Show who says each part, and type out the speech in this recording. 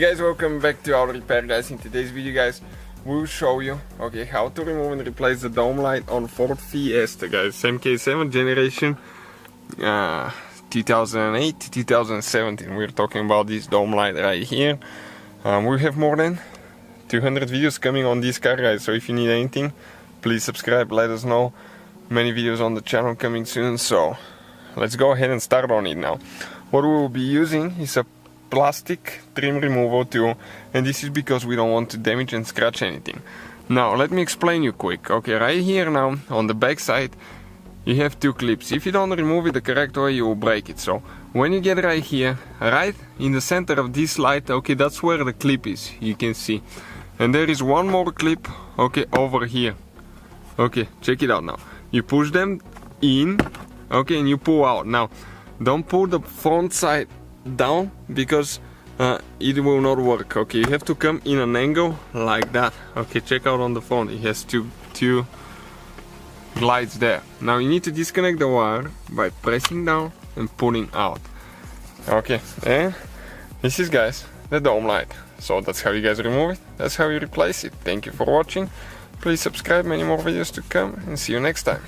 Speaker 1: Guys, welcome back to our repair, guys. In today's video, guys, we'll show you how to remove and replace the dome light on Ford Fiesta, guys. MK7 generation 2008 to 2017. We're talking about this dome light right here. We have more than 200 videos coming on this car, guys, so if you need anything, please subscribe, let us know. Many videos on the channel coming soon, so let's go ahead and start on it now. What we will be using is a plastic trim removal tool, and this is because we don't want to damage and scratch anything. Now let me explain you quick. Right here now on the back side you have two clips. If you don't remove it the correct way, you will break it. So when you get right here, right in the center of this light, that's where the clip is, you can see. And there is one more clip, over here. Check it out now. You push them in, and you pull out. Now don't pull the front side down because it will not work. You have to come in an angle like that. Check out on the phone, it has two lights there. Now you need to disconnect the wire by pressing down and pulling out. And this is, guys, the dome light. So that's how you guys remove it, that's how you replace it. Thank you for watching, please subscribe, many more videos to come, and see you next time.